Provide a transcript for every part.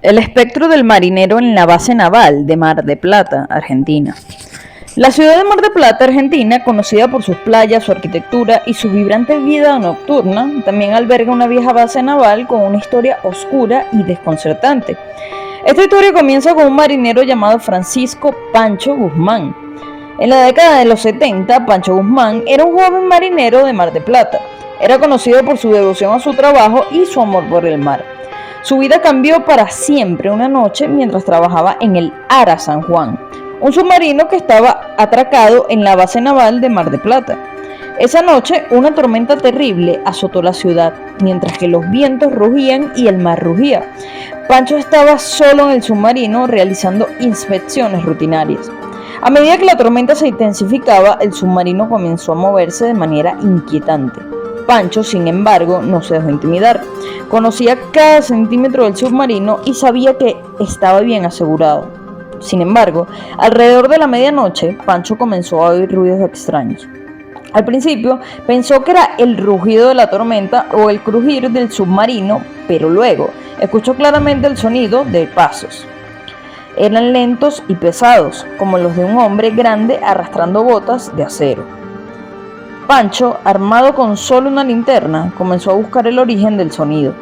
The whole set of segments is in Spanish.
El espectro del marinero en la base naval de Mar de Plata, Argentina. La ciudad de Mar de Plata, Argentina, conocida por sus playas, su arquitectura y su vibrante vida nocturna, también alberga una vieja base naval con una historia oscura y desconcertante. Esta historia comienza con un marinero llamado Francisco Pancho Guzmán. En la década de los 70, Pancho Guzmán era un joven marinero de Mar de Plata. Era conocido por su devoción a su trabajo y su amor por el mar. Su vida cambió para siempre una noche mientras trabajaba en el Ara San Juan, un submarino que estaba atracado en la base naval de Mar de Plata. Esa noche, una tormenta terrible azotó la ciudad, mientras que los vientos rugían y el mar rugía. Pancho estaba solo en el submarino realizando inspecciones rutinarias. A medida que la tormenta se intensificaba, el submarino comenzó a moverse de manera inquietante. Pancho, sin embargo, no se dejó intimidar. Conocía cada centímetro del submarino y sabía que estaba bien asegurado. Sin embargo, alrededor de la medianoche, Pancho comenzó a oír ruidos extraños. Al principio pensó que era el rugido de la tormenta o el crujir del submarino, pero luego escuchó claramente el sonido de pasos. Eran lentos y pesados, como los de un hombre grande arrastrando botas de acero. Pancho, armado con solo una linterna, comenzó a buscar el origen del sonido.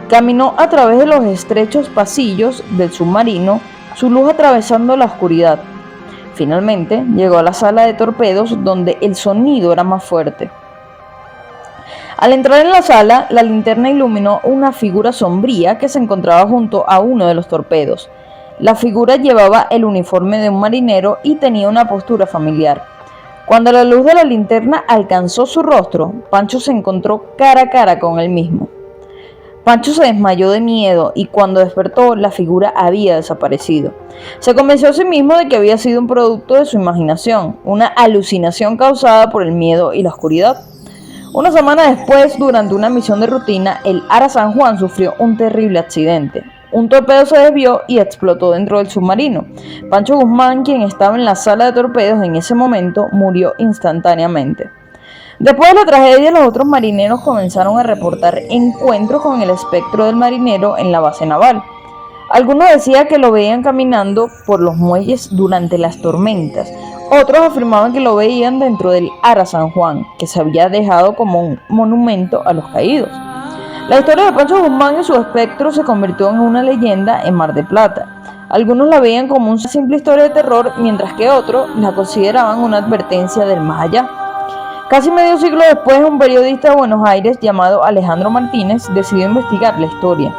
Caminó a través de los estrechos pasillos del submarino, su luz atravesando la oscuridad. Finalmente, llegó a la sala de torpedos donde el sonido era más fuerte. Al entrar en la sala, la linterna iluminó una figura sombría que se encontraba junto a uno de los torpedos. La figura llevaba el uniforme de un marinero y tenía una postura familiar. Cuando la luz de la linterna alcanzó su rostro, Pancho se encontró cara a cara con él mismo. Pancho se desmayó de miedo y cuando despertó, la figura había desaparecido. Se convenció a sí mismo de que había sido un producto de su imaginación, una alucinación causada por el miedo y la oscuridad. Una semana después, durante una misión de rutina, el Ara San Juan sufrió un terrible accidente. Un torpedo se desvió y explotó dentro del submarino. Pancho Guzmán, quien estaba en la sala de torpedos en ese momento, murió instantáneamente. Después de la tragedia, los otros marineros comenzaron a reportar encuentros con el espectro del marinero en la base naval. Algunos decían que lo veían caminando por los muelles durante las tormentas. Otros afirmaban que lo veían dentro del Ara San Juan, que se había dejado como un monumento a los caídos. La historia de Pancho Guzmán y su espectro se convirtió en una leyenda en Mar de Plata. Algunos la veían como una simple historia de terror, mientras que otros la consideraban una advertencia del más allá. Casi medio siglo después, un periodista de Buenos Aires llamado Alejandro Martínez decidió investigar la historia.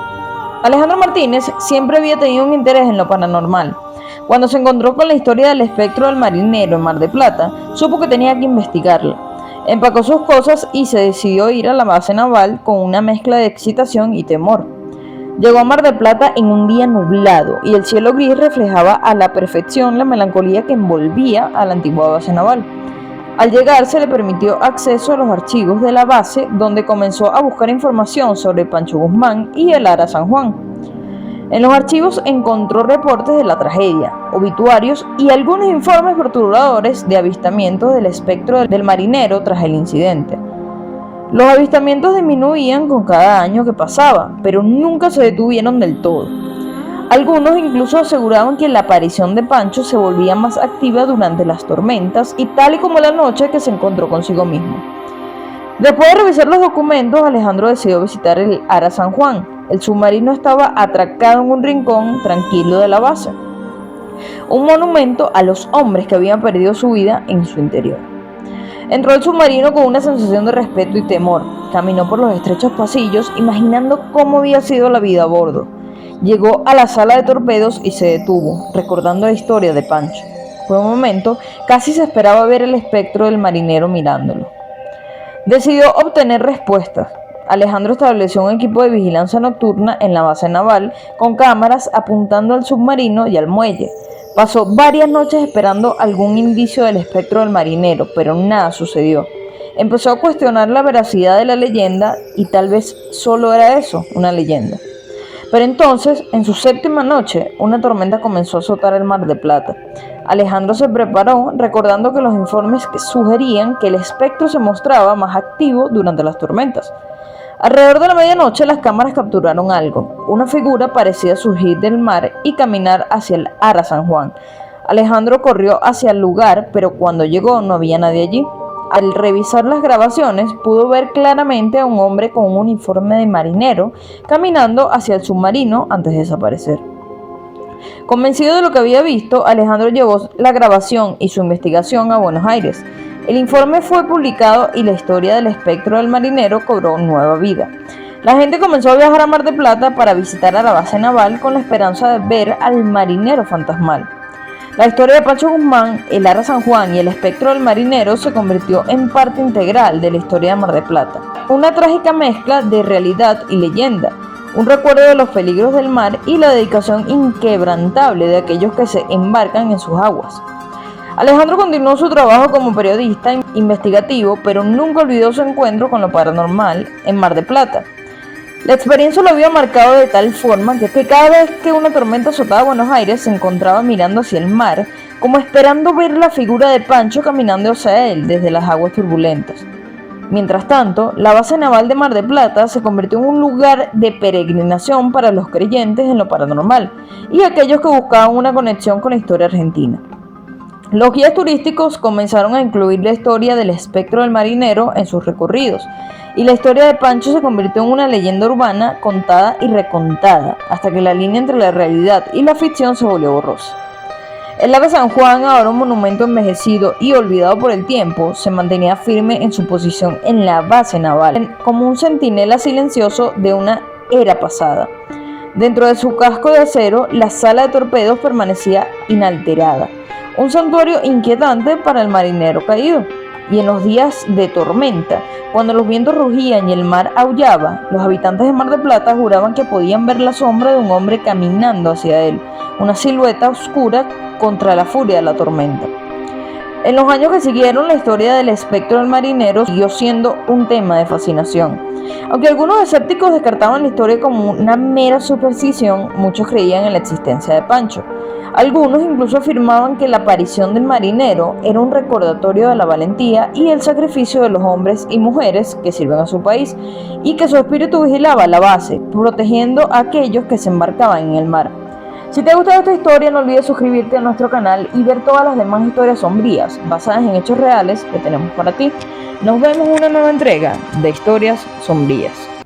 Alejandro Martínez siempre había tenido un interés en lo paranormal. Cuando se encontró con la historia del espectro del marinero en Mar de Plata, supo que tenía que investigarla. Empacó sus cosas y se decidió ir a la base naval con una mezcla de excitación y temor. Llegó a Mar de Plata en un día nublado y el cielo gris reflejaba a la perfección la melancolía que envolvía a la antigua base naval. Al llegar se le permitió acceso a los archivos de la base, donde comenzó a buscar información sobre Pancho Guzmán y el Ara San Juan. En los archivos encontró reportes de la tragedia, obituarios y algunos informes perturbadores de avistamientos del espectro del marinero tras el incidente. Los avistamientos disminuían con cada año que pasaba, pero nunca se detuvieron del todo. Algunos incluso aseguraban que la aparición de Pancho se volvía más activa durante las tormentas y tal y como la noche que se encontró consigo mismo. Después de revisar los documentos, Alejandro decidió visitar el Ara San Juan. El submarino estaba atracado en un rincón tranquilo de la base, un monumento a los hombres que habían perdido su vida en su interior. Entró al submarino con una sensación de respeto y temor. Caminó por los estrechos pasillos, imaginando cómo había sido la vida a bordo. Llegó a la sala de torpedos y se detuvo, recordando la historia de Pancho. Por un momento, casi se esperaba ver el espectro del marinero mirándolo. Decidió obtener respuestas. Alejandro estableció un equipo de vigilancia nocturna en la base naval con cámaras apuntando al submarino y al muelle. Pasó varias noches esperando algún indicio del espectro del marinero, pero nada sucedió. Empezó a cuestionar la veracidad de la leyenda y tal vez solo era eso, una leyenda. Pero entonces, en su séptima noche, una tormenta comenzó a azotar el Mar de Plata. Alejandro se preparó, recordando que los informes sugerían que el espectro se mostraba más activo durante las tormentas. Alrededor de la medianoche las cámaras capturaron algo, una figura parecía surgir del mar y caminar hacia el Ara San Juan. Alejandro corrió hacia el lugar, pero cuando llegó no había nadie allí. Al revisar las grabaciones pudo ver claramente a un hombre con un uniforme de marinero caminando hacia el submarino antes de desaparecer. Convencido de lo que había visto, Alejandro llevó la grabación y su investigación a Buenos Aires. El informe fue publicado y la historia del espectro del marinero cobró nueva vida. La gente comenzó a viajar a Mar del Plata para visitar a la base naval con la esperanza de ver al marinero fantasmal. La historia de Pancho Guzmán, el Ara San Juan y el espectro del marinero se convirtió en parte integral de la historia de Mar del Plata. Una trágica mezcla de realidad y leyenda, un recuerdo de los peligros del mar y la dedicación inquebrantable de aquellos que se embarcan en sus aguas. Alejandro continuó su trabajo como periodista investigativo, pero nunca olvidó su encuentro con lo paranormal en Mar del Plata. La experiencia lo había marcado de tal forma que cada vez que una tormenta azotaba Buenos Aires se encontraba mirando hacia el mar, como esperando ver la figura de Pancho caminando hacia él desde las aguas turbulentas. Mientras tanto, la base naval de Mar del Plata se convirtió en un lugar de peregrinación para los creyentes en lo paranormal y aquellos que buscaban una conexión con la historia argentina. Los guías turísticos comenzaron a incluir la historia del espectro del marinero en sus recorridos, y la historia de Pancho se convirtió en una leyenda urbana contada y recontada, hasta que la línea entre la realidad y la ficción se volvió borrosa. El Ara San Juan, ahora un monumento envejecido y olvidado por el tiempo, se mantenía firme en su posición en la base naval, como un centinela silencioso de una era pasada. Dentro de su casco de acero, la sala de torpedos permanecía inalterada, un santuario inquietante para el marinero caído. Y en los días de tormenta, cuando los vientos rugían y el mar aullaba, los habitantes de Mar del Plata juraban que podían ver la sombra de un hombre caminando hacia él, una silueta oscura contra la furia de la tormenta. En los años que siguieron, la historia del espectro del marinero siguió siendo un tema de fascinación. Aunque algunos escépticos descartaban la historia como una mera superstición, muchos creían en la existencia de Pancho. Algunos incluso afirmaban que la aparición del marinero era un recordatorio de la valentía y el sacrificio de los hombres y mujeres que sirven a su país, y que su espíritu vigilaba la base, protegiendo a aquellos que se embarcaban en el mar. Si te ha gustado esta historia, no olvides suscribirte a nuestro canal y ver todas las demás historias sombrías basadas en hechos reales que tenemos para ti. Nos vemos en una nueva entrega de Historias Sombrías.